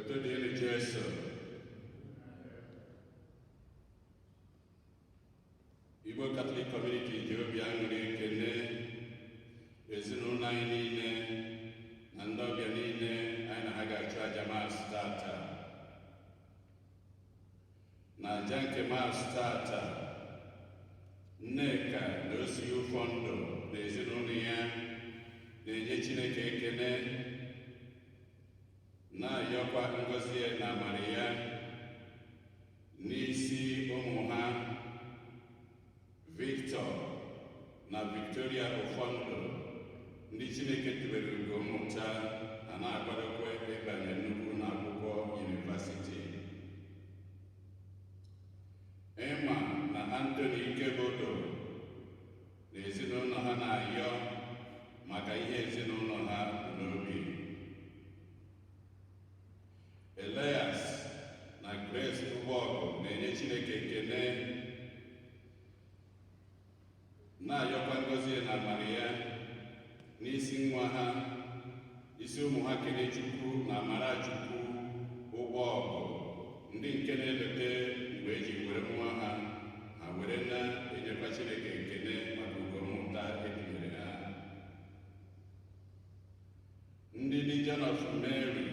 Otodini Jesu. Igbo Catholic Community ji obi aṅụrị ekele ezinụlọ anyị niile na ndị ọbịa niile anyị na ha ga-achụ aja Maasị tata. Na aja nke Maasị tata, Nneka na Osi Ụfọndụ na ezinụlọ ya na-enye Chineke ekele, na-ayọkwa ngọzi ya na amara ya n'isi ụmụ ha Victor na Victoria Ụfọndụ, ndị Chineke tubere ugo mmụta a na-akwadokwa ịbanye nnukwu n'akwụkwọ yunivasiti. Emma na Anthony Ikebodo na ezinụlọ ha na-ayọ maka ihe ezinụlọ ha n'obi. Elias na Grace Ụgbọgụ na-enye Chineke ekele, na-ayọkwa ngọzi na amara ya n'isi nwa ha, isi ụmụ ha Kenechukwu na Amarachukwu Ụgbọgụ, ndị nke na-eleta mgbe eji were nwa ha were na-enyekwa Chineke ekele maka ugo mmụta etinyere ha. Ndị Legion of Mary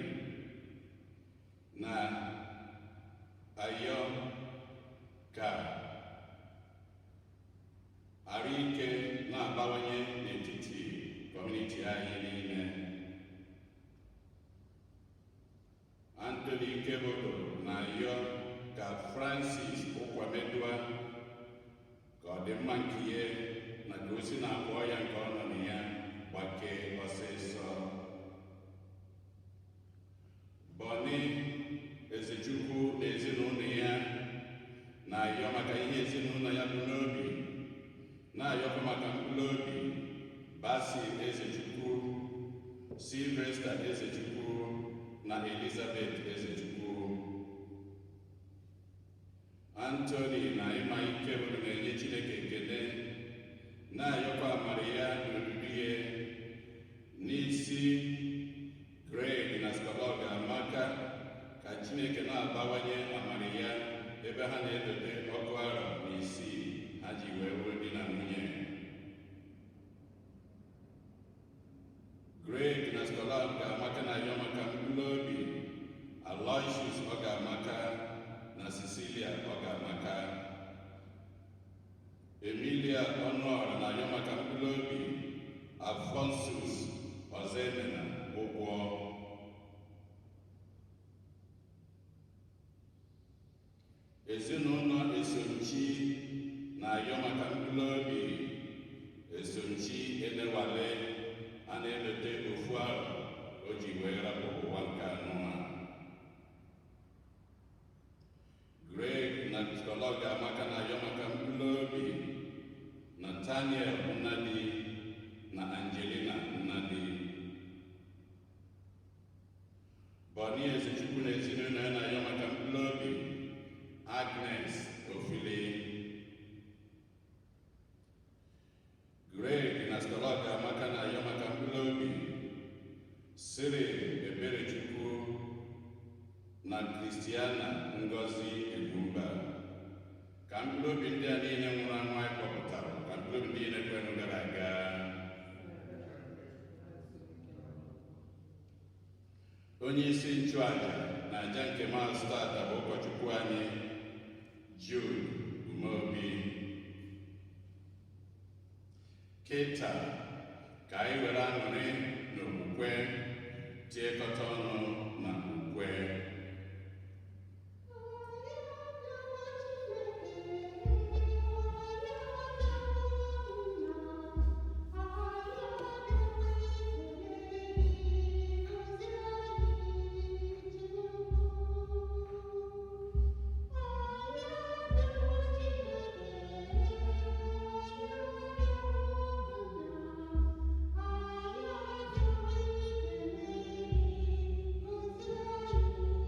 na ayọ ka arụ ike na-abawanye n'etiti kọmuniti anyị niile. Anthony Ikebodo na-ayọ ka Francis Ụkwamedua ka ọdịmma nke ihe na ka o si na-abụọ ya nke ọ nọ na ya gbakee ọsịsọ. Bọni Ezechukwu na ezinụlọ ya na-ayọ maka ihe ezinụlọ ya bụ n'obi, na-ayọkwa maka mkpụrụ obi Basi Ezechukwu, Sylvester Ezechukwu na Elizabeth Ezechukwu. Anthony na Ịma Ikebodo na-enye Chineke ekele, na-ayọkwa amara ya na obibi ya n'isi Greg na Skọlọg Amaka, ka Chineke na-abawanye amara ya ebe ha na-edote ọkụ arọ na isii ha ji wee bụrụ di na nwunye. Greg na Skọlọg Amaka na-ayọ maka mkpụrụ obi Aloysius Ọgamaka na Cecilia Ọgamaka. Emilia Ọnụọra na-ayọ maka mkpụrụ obi Alphonsus Ọzọemena Ụgwọ. Ezinụlọ Esonchi na-ayọ maka mkpụrụ obi Esonchi Enewale a na-elote ofu arọ o ji wee rapụ ụwa nke anọ a. Greg na Skọlọg Amaka na-ayọ maka mkpụrụ obi Nathaniel Nnadi na Angelina Nnadi. Bọni Ezechukwu na ezinụlọ ya na-ayọ maka mkpụrụ obi Agnes Ofili. Greg na Skọlọg Amaka na-ayọ maka mkpụrụ obi Cyril Eberechukwu na Christiana Ngozi Egwumba. Ka mkpụrụ obi ndị a niile nwụrụ anwụ anyị kpọpụtara, ka mkpụrụ obi niile kwenụ gara aga. Onye isi nchụaja na aja nke Maasị tata bụ ụkọchukwu anyị Jude Umeobi. Kịta ka anyị were aṅụrị na okwukwe tiekọta ọnụ na ukwe. Thank you.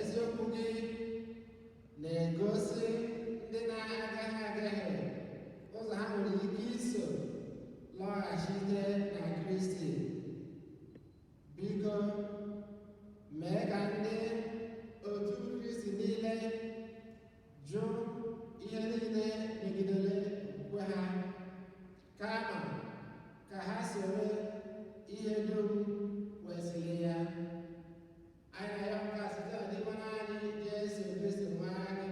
eziokwu gị na-egosi ndị na-agaghị ụzọ ha nwere ike iso lọghachite na Kristi. Biko mee ka ndị otu Kristi niile jụ ihe niile megidere okwukwe ha, kama ka ha soro ihe dum kwesịrị ya. Anyị na-arịọ nke a site n'ime naanị Jesu Kristi nwa anyị,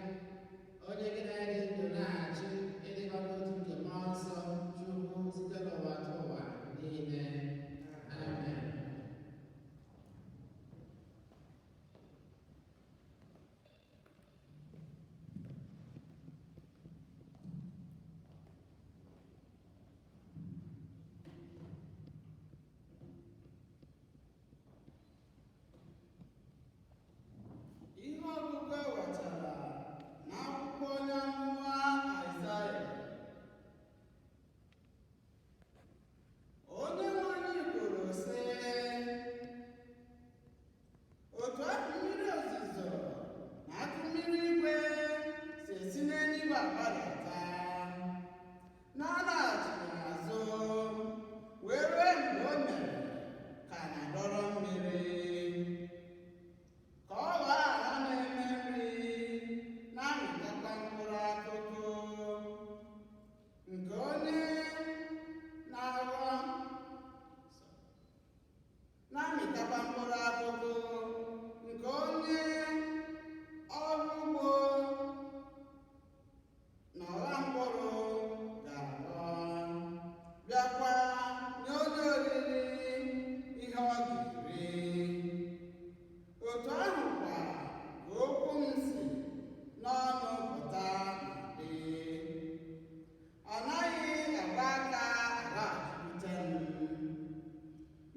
onye gị na ya dị ndụ na-achị ịdịkọ n'otu nke mmụọ nsọ Chukwu site n'ụwa ta ụwa niile. Amen. Ihe ọgụgụ ewetara n'akwụkwọ onye amụma Aịzaya. Onye nwe anyị kwuru sị, otu akụ mmiri ozuzo na akụ mmiri igwe si esi n'eluigwe agbadata, na-alaghachiri n'azụ wee rue mgbe o mere ka a na-adọrọ mmiri, ka ọ ghọọ ala na-eme nri na-amịtakwa mkpụrụ akụkụ, nke onye na-amịtakwa mkpụrụ akụkụ, nke onye ọrụ ugbo na ọgha mkpụrụ ga-aghọ, bịakwa nye onye oriri ihe ọ ga-eri. Otu ahụ kwa ka okwu m si n'ọnụ pụta dị. Ọ naghị agba aka alaghachikwute m,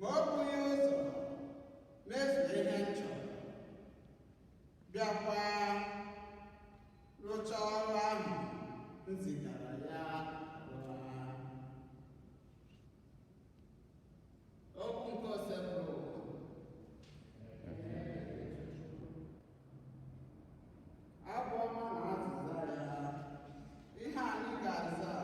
ma o bughị ụzọ mezuo ihe m chọrọ, bịakwa rụchaa ọrụ ahụ m zigara ya rụọ. Okwu nke osebụrụ abụ ọma na azịza ya. Ihe anyị ga-aza: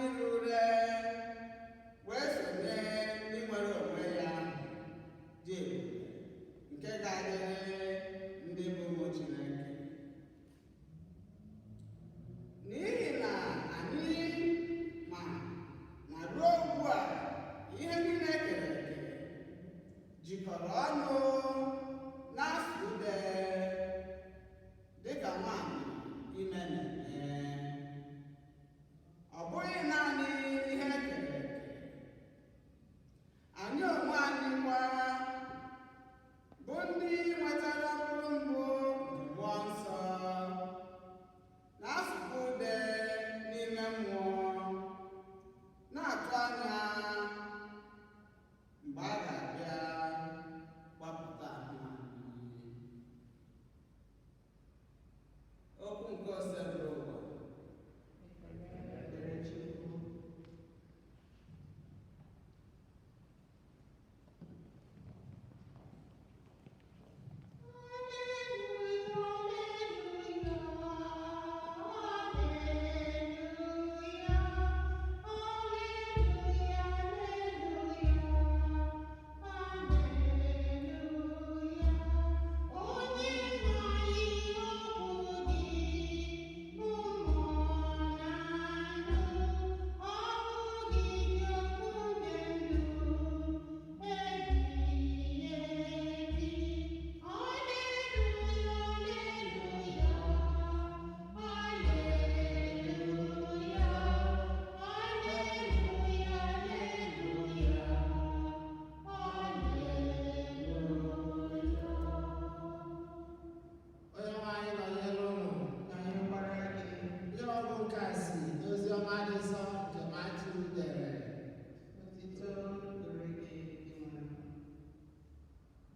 ire ure wee sonye n'inwere onwe ya dị ebube nke ga-adịrị ndị bụ ụmụ Chineke. N'ihi na anyị ma ruo ugbu a ihe niile ekere eke jikọrọ ọnụ na-asụ ude dịka nwanyị ime na-eme. Ọ bụghị naanị ihe ekere eke, anyị onwe anyị kwa bụ ndị nwetara mkpụrụ mbụ nke Mmụọ Nsọ na-asụkwa ude n'ime mmụọ, na-atụ anya mgbe a ga-abịa gbapụta anyị. Okwu nke ose bụrụ ụwa.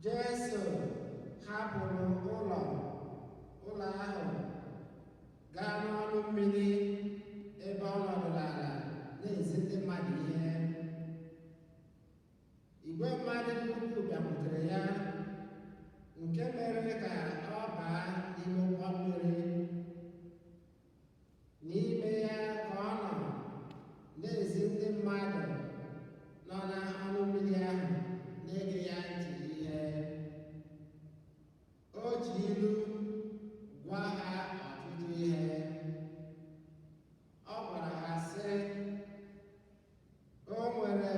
Jesu hapụrụ ụlọ ahụ gaa n'ọnụ mmiri ebe ọ nọdụrụ ala na-ezi ndị mmadụ ihe. Igwe mmadụ nnukwu bịakwutere ya, nke mere ka ọ baa n'ime ụgbọ mmiri. N'ime ya ka ọ nọ na-ezi ndị mmadụ nọ n'ọnụ mmiri ahụ na-ege ya ntị ihe. O ji ilu gwa ha ọtụtụ ihe. Ọ gwara ha sị, o nwere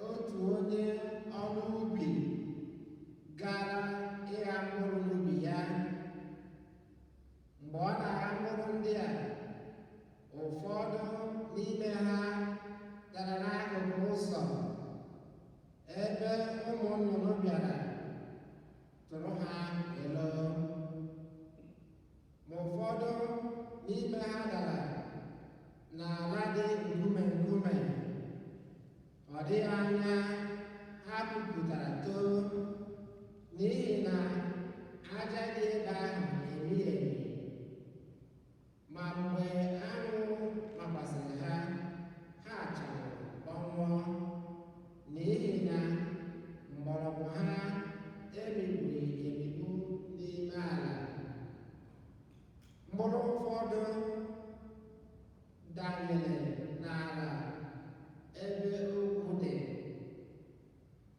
otu onye ọrụ ubi gara ịgha mkpụrụ n'ubi ya. Mgbe ọ na-agha mkpụrụ ndị a, ụfọdụ n'ime ha dara n'akụkụ ụzọ ebe ụmụ nnụnụ bịara tụrụ ha elo. Ma ụfọdụ n'ime ha dara n'ala dị nkume nkume. Ọ dịghị anya ha pupụtara too, n'ihi na aja dị ebe ahụ emighị emi. Ma mgbe anwụ makwasịrị ha, ha chara kpọnwụọ, n'ihi na mgbọrọgwụ ha emikpughị emikpu n'ime ala. Mkpụrụ ụfọdụ danyere n'ala ebe ogwu dị.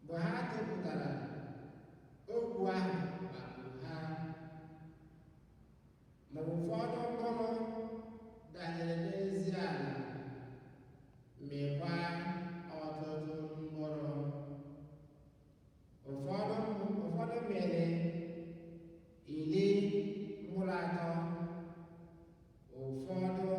Mgbe ha tụpụtara, ogwu ahụ kpagburu ha. Ma ụfọdụ mkpụrụ danyere n'ezi ala, mịkwa ọtụtụ mkpụrụ. Ụfọdụ mịrị 30, ụfọdụ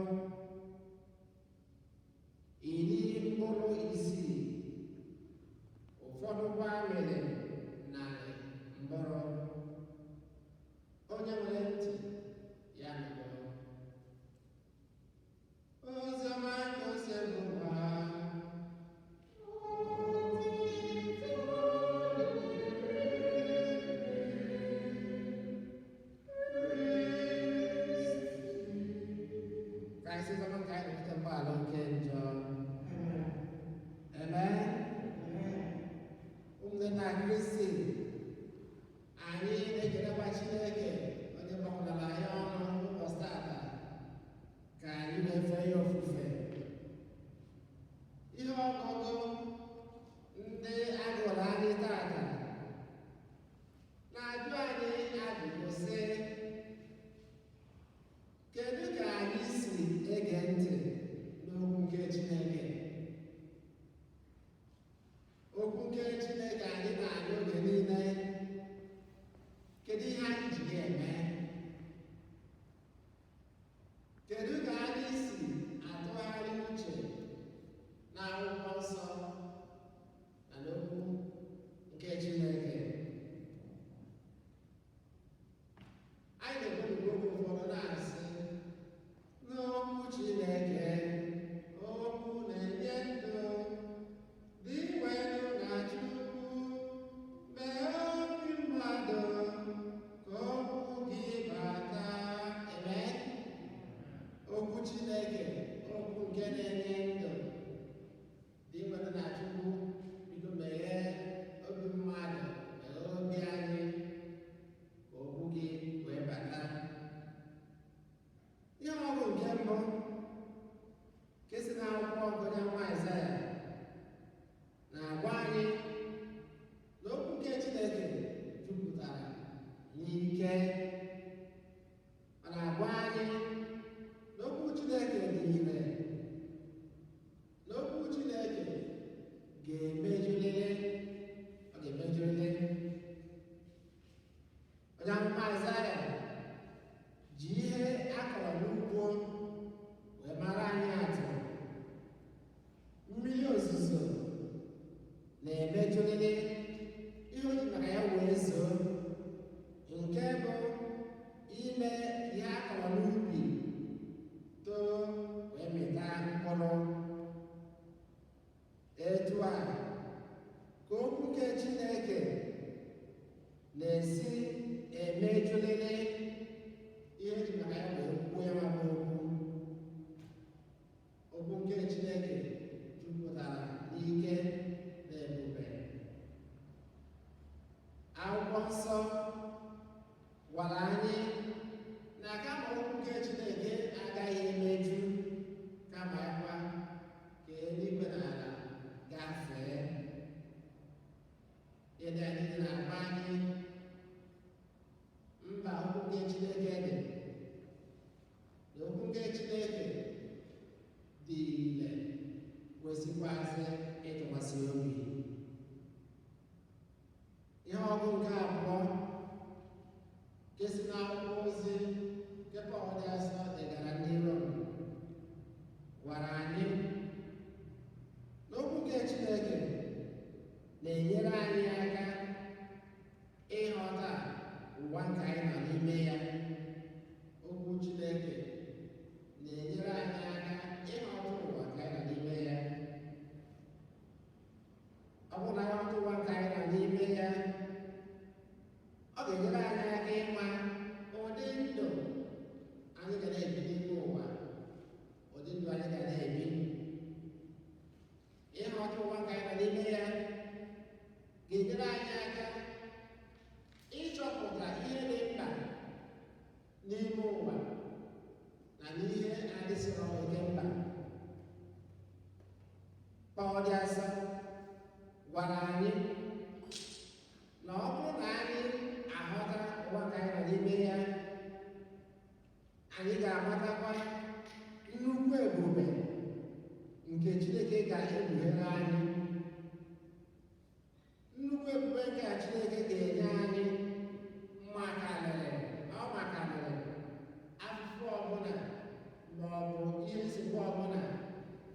nke na-enye ndụ dị nwere na Chukwu biko meghee obi mmadụ meghee obi anyị ka okwu gị wee bata. Ihe ọgụ nke mbụ nke si n'akwụkwọ onye nwa Aịzaya na-agwa anyị na okwu nke Chineke jupụtara n'ike. Ọ na-agwa anyị na okwu Chineke dị ire, na okwu Chineke ga-emejulele, ọ ga-emejulele. Onye amụma Aịzaya ji ihe a kọrọ n'ugbo wee mara anyị atụ. Mmiri ozuzo na-emejulele ihe o ji maka ya wee zoo, nke bụ ime ihe a kọrọ n'ubi too wee mịta mkpụrụ. Etu a ka okwu nke Chineke na-esi emejulele ihe ji maka ya wee kwuo ya ma bụ okwu nke Chineke jupụtara n'ike na ebube. Akwụkwọ Nsọ gwara anyị na kama okwu nke Chineke agaghị emeju, kama yakwa ka eluigwe na ala gafee. Ịdị anyị na-agba anyị mba okwu nke Chineke dị, na okwu nke Chineke dị ire, kwesịkwazị ịtụkwasị obi. Ihe ọgụ nke abụọ nke si n'akwụkwọ ozi nke Pọl dị Asọ degara ndị Rom gwara anyị na okwu nke Chineke na-enyere anyị aka ịghọta ụwa nke anyị nọ n'ime ya. Okwu Chineke na-enyere anyị aka ịghọta ụwa nke anyị nọ n'ime ya. Ọ bụrụ na anyị ghọta ụwa nke anyị nọ n'ime ya, ọ ga-enyere anyị aka ịma ụdị ndụ anyị ga na-ebi n'ime ụwa, ụdị ndụ anyị ga na-ebi. Ịghọta ụwa nke anyị nọ n'ime ya ga-enyere anyị aka ịchọpụta ihe dị mkpa n'ime ụwa na n'ihe adịsịrọ oke mkpa. Pọl dị Asọ gwara anyị na ọ bụrụ na anyị aghọta ụwa nke anyị nọ n'ime ya, anyị ga-amatakwa nnukwu ebube nke Chineke ga-ekpughere anyị. Nnukwu ebube nke Chineke ga-enye anyị makarịrị afụfụ ọbụla ma ọ bụ ihe nsogbu ọbụla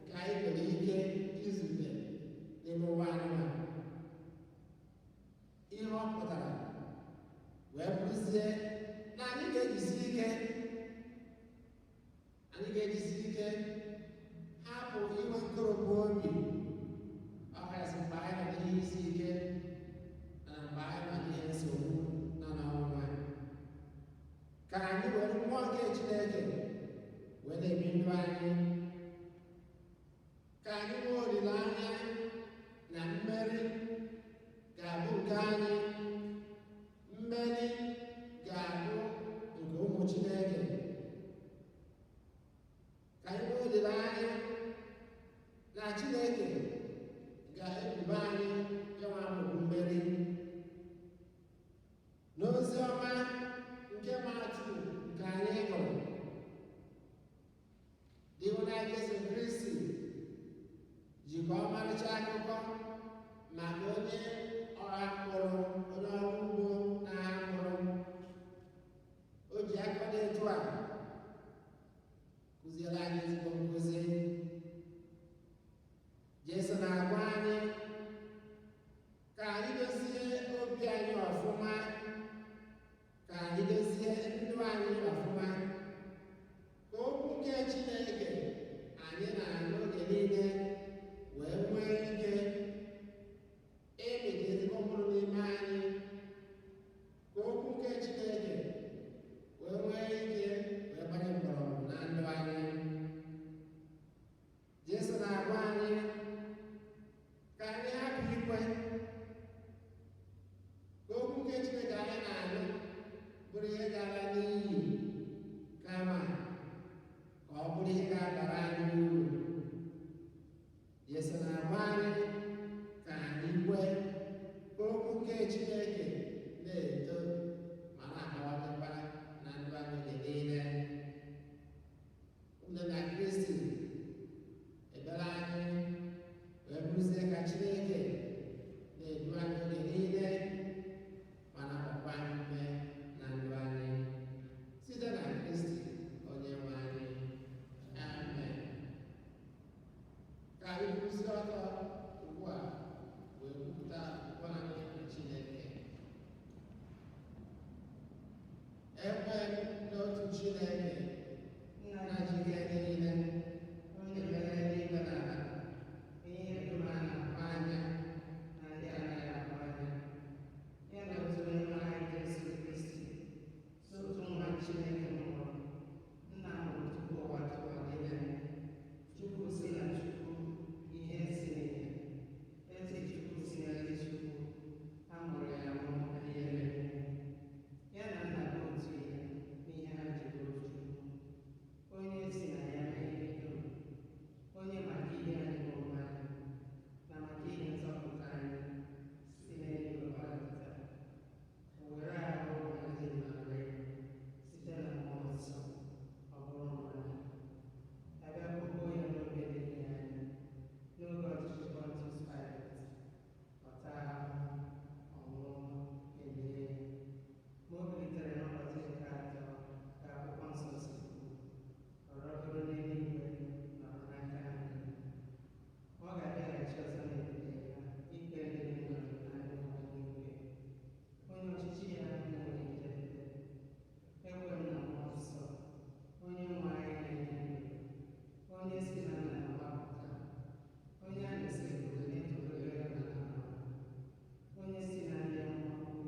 nke anyị nwere ike izute n'ime ụwa anụmanụ. Ihe ọ pụtara wee bụrụzie na anyị ga-ejisi ike hapụ inwe nkoropụ obi, ọkachasị mgbe anyị nọ n'ihe isi ike na mgbe anyị nọ n'ihe nsogbu nọ n'ọnwa. Ka anyị were mmụọ nke Chineke wee na-ebi ndụ anyị. Ka anyị nwee olileanya na mmeri ga-abụ nke anyị. Mmeri ga-abụ nke ụmụ Chineke. Ka anyị nwee olileanya na Chineke ga-ebube anyị ịnwa abụbụ mmeri. N'ozi ọma nke Matiu nke anyị gụrụ, dị ịhụnanya Jesu Kristi jikwa ọmarịcha akụkọ maka onye ọrụ mkpụrụ, onye ọrụ ugbo na-agha mkpụrụ. O ji aka dị etu a kụziere anyị ezigbo nkụzi. Jesu na-agwa anyị ka anyị dozie obi anyị ọfụma, ka anyị dozie ndụ anyị ọfụma, ka okwu nke Chineke anyị na-anụ gara n'iyi kama ka ọ bụrụ ihe ga-abara anyị uru. Yesu na-agba anyị ka anyị kwee ka okwu nke Chineke na-eto ma na-akawanyekwa na ndụ anyị oge niile. Ụmụnne na Kristi, ekpere anyị wee bụrụzie ka Chineke na-edu anyị oge niile ma na-agbakwa anyị ume na ndụ anyị site na Kristi onye nwe anyị. Amen. Ka anyị kwụsị ọtọ ugbu a wee kwupụta okwu anyị na Chineke. Ekwe n'otu Chineke nna ji ike niile, onye mere eluigwe na ala, ihe dum a na-ahụ anya na ndị anaghị ahụ anya, ya na otu Onyenwe anyị Jesu Kristi, so otu nwa Chineke mụrụ, nna mụrụ tupu ụwa tụwalite, Chukwu si na Chukwu, ihe si n'ihe, ezi Chukwu si n'ezi Chukwu, a mụrụ ya mụọ ihe mere, ya na nna bụ otu ihe n'ihe ha ji bụrụ Chukwu, onye si na ya mee ihe dum, onye maka ihe anyị bụ mmadụ na maka ihe nzọpụta anyị si n'eluigwe gbadata, o were ahụ anyị narị site na mmụọ nsọ, ọ bụrụ mmadụ, abịa kpọkpọ ya n'oge dị anyị n'oge ọchịchị Pontius Pilate, ọ taa ahụhụ, ọ nwụọ, elie, ma o bilitere n'ụbọchị nke atọ ka akwụkwọ nsọ si kwuo, ọ rọgoro n'eluigwe na n'aka nri. Ọ ga-abịaghachi ọzọ n'ebube ya ikpe ndị mmadụ na ndị mmadụ niile. Onye ọchịchị ya na-enweghị njedebe. Ekwe m na mmụọ nsọ, onye nwe anyị na-enye ndụ, onye si na nna gbapụta, onye a na-esi ebube na-etolere ya na ala, onye si na ndị amụma ukwu.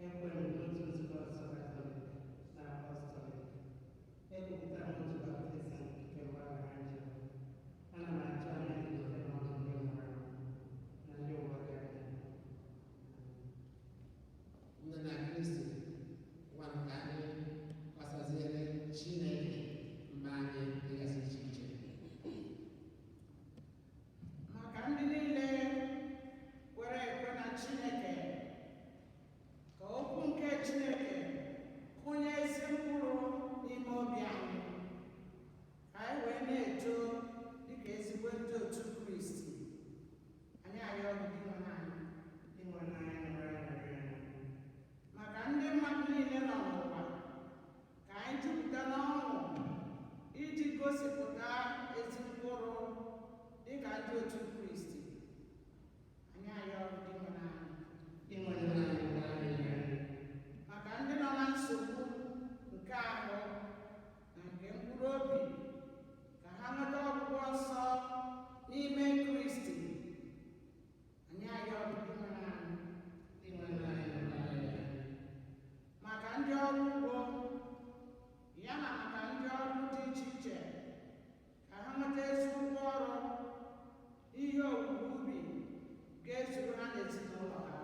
Ekwe m n'otu nzukọ nsọ Katọlik na Apọstọlik. Ekwupụtara m otu baptizim nke mgbaghara njọ. Ana m atụ anya mbilite n'ọnwụ ndị nwụrụ anwụ na ndị ụwa ga-abịa. Nne na Kristi, gwa m ka anyị gbasaziere Chineke mba anyị dịgasị iche iche. Maka ndị niile kwere ekwe na Chineke, ka okwu nke Chineke kụnye ezi mkpụrụ n'ime obi anyị, ka anyị wee na-eto dịka ezigbo ndị otu Kristi. Anyị arịọ gị ịhụnanya nụrụ anyị. Maka ndị mmadụ niile nọ n'ụwa, ka anyị jupụta n'ọṅụ iji gosipụta ezi mkpụrụ dịka ndị otu Kristi. Anyị arịọ gị ịhụnanya. Maka ndị nọ na nsogbu nke ahụ na nke mkpụrụ obi, ka ha nweta ọgwụgwọ nsọ n'ime Kristi. Anyị arịọ gị ịhụnanya. Maka ndị ọrụ ugbo, ya na maka ndị ọrụ dị iche iche, ka ha nweta ezi ụgwọ ọrụ, ihe owuwe ubi ga-ezuru ha n'ezinụlọ ha.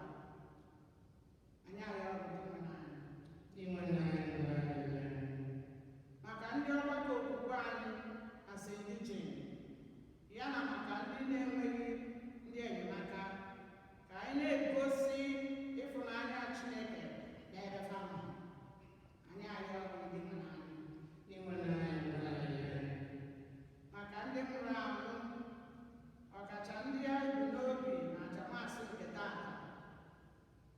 Anyị arịọ gị ịhụnanya. Maka ndị ọgbakọ okwukwe anyị na St. Eugene, ya na maka ndị na-enweghị ndị enyemaka, ka anyị na-egosi ịfụnanya Chineke n'ebe ha nọ. Anyị arịọ gị ịhụnanya. Maka ndị nwụrụ anwụ, ọkacha ndị ya bu n'obi na njamasị nke taata,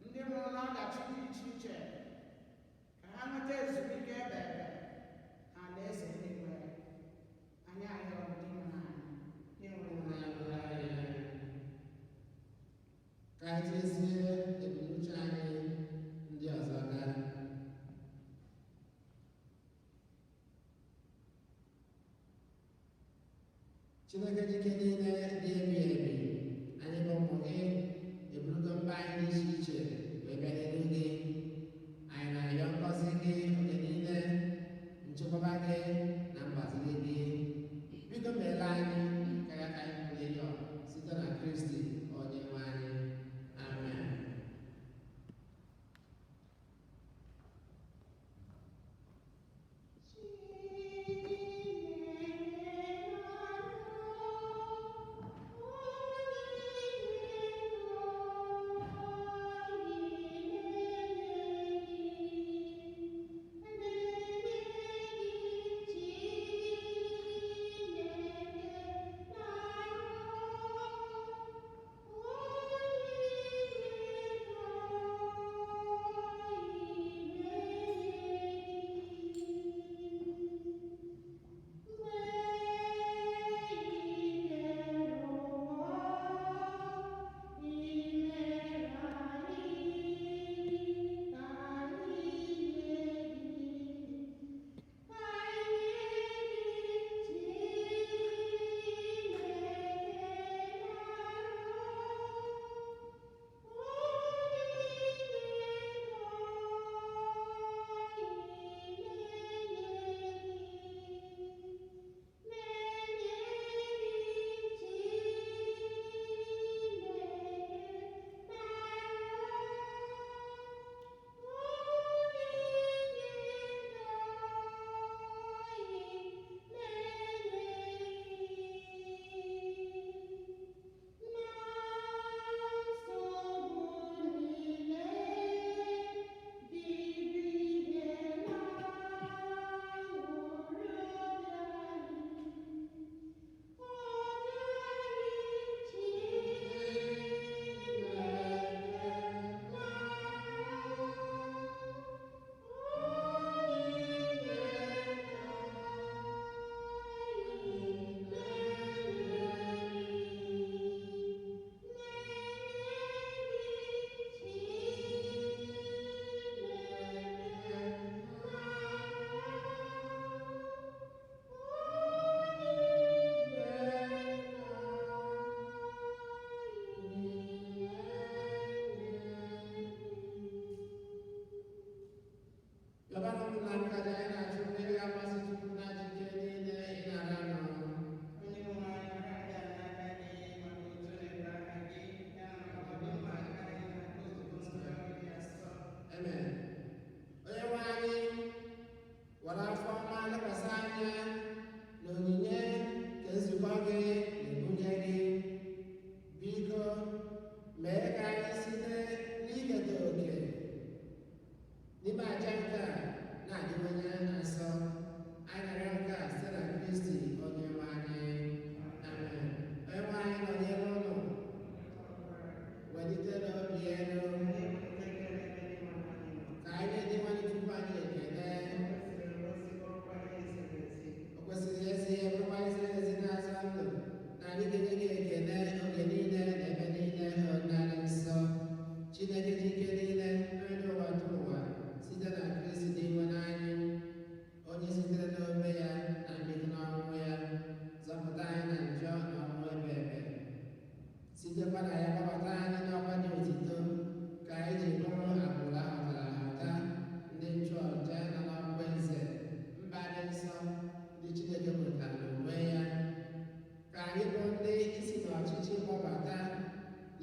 ndị nwụrụ n'ọdachi dị iche iche, ka ha nweta ezumike ebe na alaeze eluigwe. Anyị arịọ gị ịhụnanya. Ka anyị tezie ebumnuche anyị ndị ọzọ gaa. Chineke dike niile dị ebi ebi, anyị bụ ụmụ gị, eburugo mba anyị dị iche iche wee bịa n'ihu gị. Anyị na-arịọ ngọzi gị oge niile, nchekwaba gị na mgbaziri gị. Biko meela anyị karịa ka anyị pụrụ ịrịọ site na Kristi onye nwe anyị. Amen.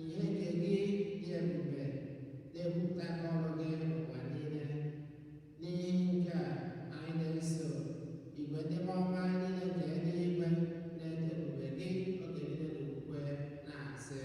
ihe nke gị dị ebube na-ekwupụta ọrụ gị n'ụwa niile. N'ihi nke a, anyị na-eso igwe ndị ọma niile nke eluigwe na-eto ebube gị oge niile n'okwukwe na-asị: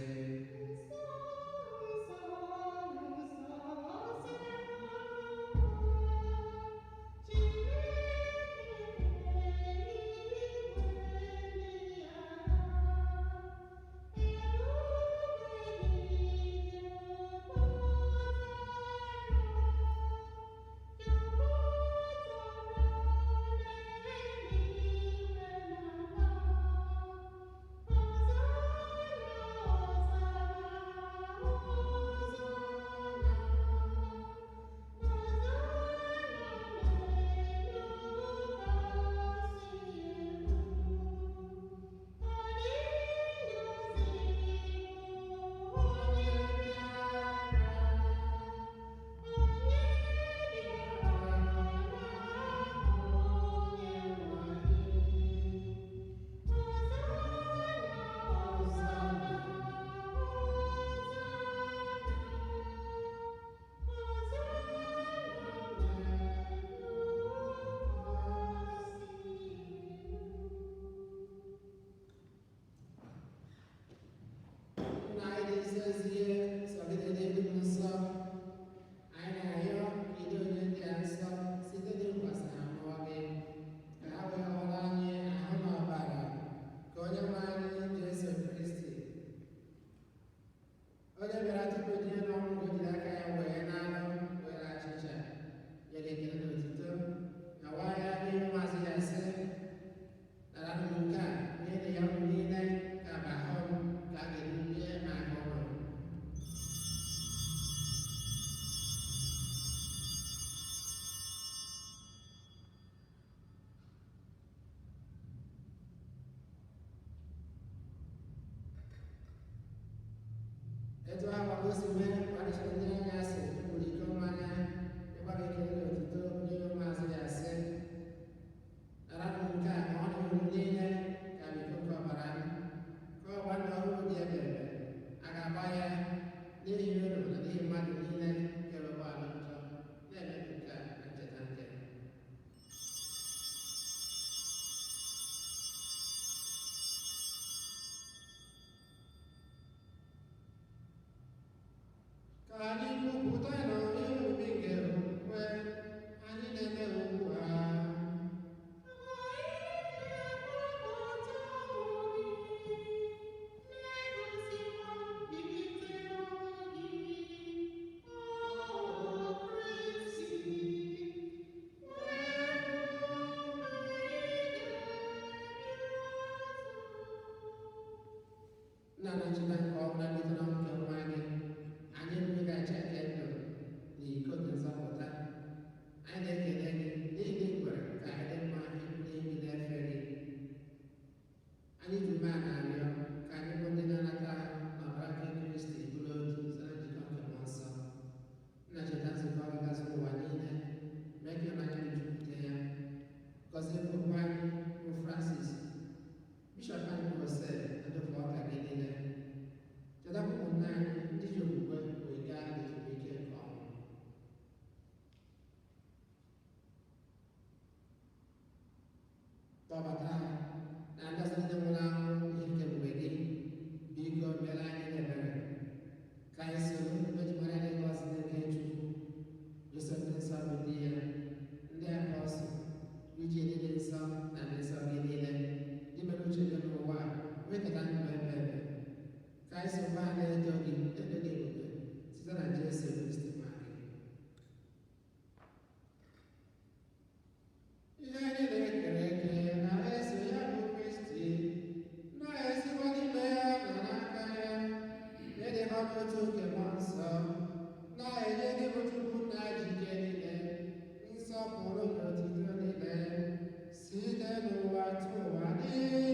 etu ahụ ka o si mee kparịchara ndị anya asị egburu iko mmanya ịgbaga ekele na otuto onye maazị ya asị: naranụ nke a ma ọ na uru niile ka biko nke ọbara m, ka ọgba ndụ ọhụrụ dị ebere a ga-agba ya n'ihi uru na n'ihi mmadụ niile nke rụrụ ala njọ, na-eme nke a na ncheta nke m. Ka anyị kwupụta na ihe omume nke okwukwe anyị na-eme ugbu a. Nna na Chineke nke ọbụla metụrụ nke nwa gị, anyị mmeghachi aka ndụ na iko nke nzọpụta. Anyị na-ekele gị n'ihi na ị kwere ka anyị dị mma n'ebi n'efe gị. Anyị ji ume a na-arịọ ka anyị bụ ndị na-anata n'ọbara nke Kristi bụrụ otu site na njikọ nke mmụọ nsọ. Nna, cheta nzukọ gị gasịrị ụwa niile, mee ka ịhụnanya gị jupụta ya. Gọzie popu anyị bụ Francis, bishọp anyị bụ Jose, na ndị ọka gị niile. Cheta ụmụnne anyị ndị ji okwukwe wee gaa n'ezumike nke ọnwụ. Kpọbata ha na ndị ọzọ ndị nwụrụ anwụ n'ihi nke ebube gị. Biko meere anyị ebere ka anyị soro mejimara ndị ngọzi nke Chukwu, Josef ndị nsọ bụ di ya, ndị apọstụl, Uche ndị nsọ na ndị nsọ gị niile, ndị mere uche gị n'ụwa wekọta ndụ ebe ebe. Ka anyị sokwa ha na-eto gị ebube site na Jesu Kristi nwa gị. Ihe anyị na-ekere eke na-eso ya bụ Kristi, na-esikwa n'ime ya na n'aka ya, na-edekọ n'otu nke mmụọ nsọ, na-enye gị bụ Chukwu nna ji ike niile, nsọpụrụ na otuto niile, site n'ụwa tupu ụwa niile.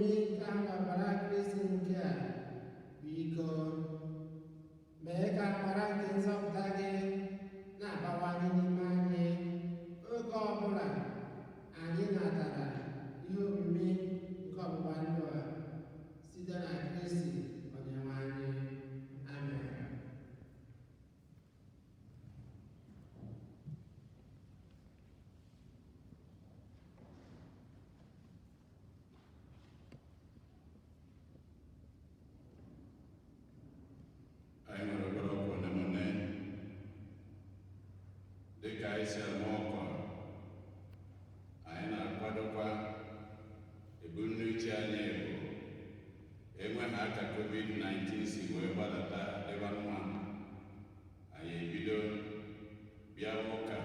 omimi nke ahụ ọbara Kristi nke a, biko mee ka amara nke nzọpụta gị na-abawanye n'ime anyị oge ọbụla anyị natara ihe omimi nke ọgbụgba ndụ a site na Kristi Onyenwe anyị. Amen. Anyị nwere obere ọkụ na dịka anyị si ama ọkụ, anyị na-akwadokwa ebumnuche anyị bụ enweghị aka COVID-19 si wee gbadata ebe nwa anyị ebido bịa ụka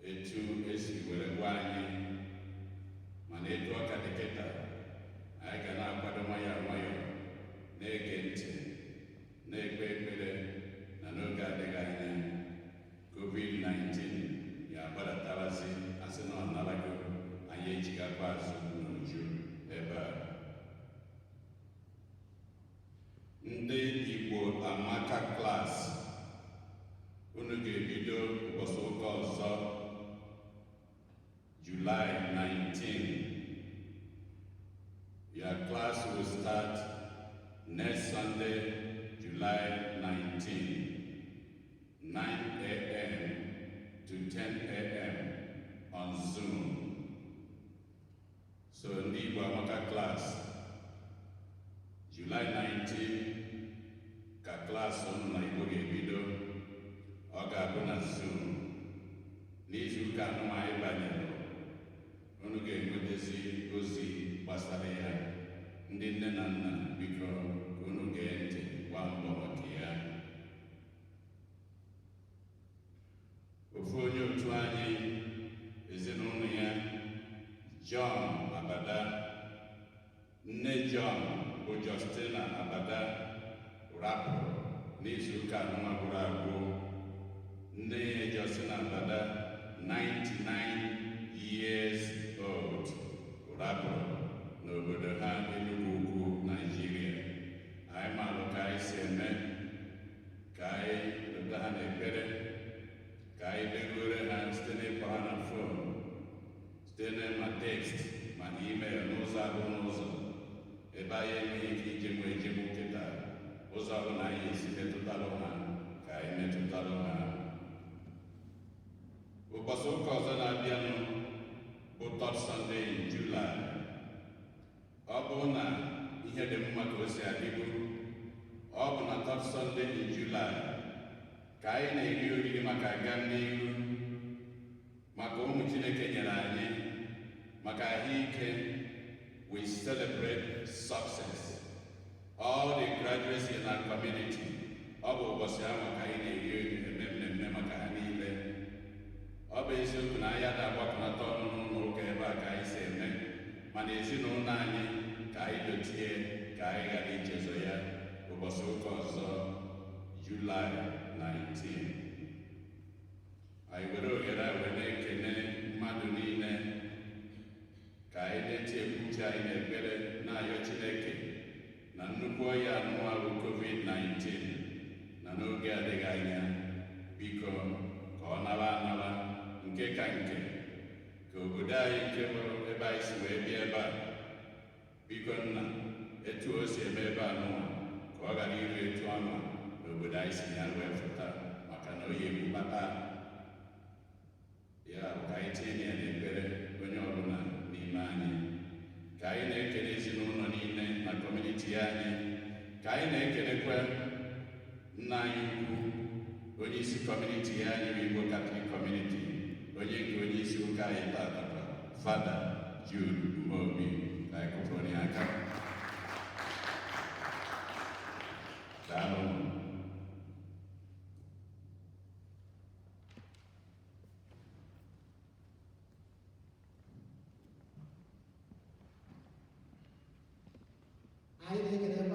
etu esi were gwa anyị, mana etu ọka dị kịta anyị ga na-akwado nwayọọ nwayọọ, na-ege ntị, na-ekpe ekpere, na n'oge adịghị anya COVID-19 ya agbadatawazi, asị na ọ narago, anyị ejigakwa azụ n'uju ebe a. Ndị Igbo Amaka klaasị, unu ga-ebido ụbọchị ụka ọzọ July 19. Your class will start next Sunday, July 19, 9 a.m. to 10 a.m. on Zoom. So ndị Igbo Amaka class, July 19 ka klaasị ụnụ na Igbo ga-ebido, ọ ga-abụ na Zoom. N'izu ụka anụ anyị banyere, unu ga-enwetazi ozi gbasara ya. Ndị nne na nna, biko unu gee ntị, gba mbọ maka ya. Ofu onye otu anyị, ezinụlọ ya, John Abada, nne John bụ Justina Abada, rapụrụ n'izu ụka anụnwa gwụrụ agwụ. Nne ya Justina Abada, 99 years old, rapụrụ n'obodo ha Enugu Ukwu, Nigeria. Anyị malụ ka anyị si eme, ka anyị leta ha n'ekpere, ka anyị degoro ha site n'ịkpọ ha na fon, site na tekst, ma na email, n'ụzọ abụ n'ụzọ ebe anyị enweghị ike ijenwu ejenwu kịta. Ụzọ ọbụla anyị esi metụtalụ ha, ka anyị metụtalụ ha. Ụbọchị ụka ọzọ na-abịanụ bụ Third Sunday in July. Ọ bụ na ihe dị mma ka o si adịbu, ọ bụ na Third Sunday in July ka anyị na-eri oriri maka aga n'ihu, maka ụmụ Chineke nyere anyị, maka ahụike. We celebrate success. All the graduates in our community, ọ bụ ụbọchị ahụ ka anyị na-eri oriri, eme mmemme maka ha niile. Ọ bụ eziokwu na anyị ga-agbakọnata ọnụ n'ụlọ ụka ebe a ka anyị si eme, mana ezinụlọ anyị ka anyị dotie, ka anyị ghara ichezo ya ụbọchị ụka ọzọ July 19. Anyị were ohere a wee na-ekene mmadụ niile, ka anyị na-eti egwu uche anyị na-ekpere, na-ayọ Chineke na nnukwu ọya anụnwa bụ COVID-19 na n'oge adịghị anya, biko ka ọ nara anara nke ka nke, ka obodo anyị nke bụ ebe anyị si wee bịa ebe a, biko nna, etu o si eme ebe anụnwa ka ọ ghara iru etu ọnụ n'obodo anyị si ya wee fụta, maka na oyi egbubata ya. Ka anyị tinye ya n'ekpere onye ọbụla n'ime anyị, ka anyị na-ekele ezinụlọ niile na kọmuniti anyị, ka anyị na-ekelekwa nna anyị ukwu, onye isi kọmuniti ya anyị bụ Igbo Catholic Community, onye nke onye isi ụka anyị tata, Fada Jude Umobi. Ka anyị kụpụrụ ya aka. Daalụ. Anyị na-ekele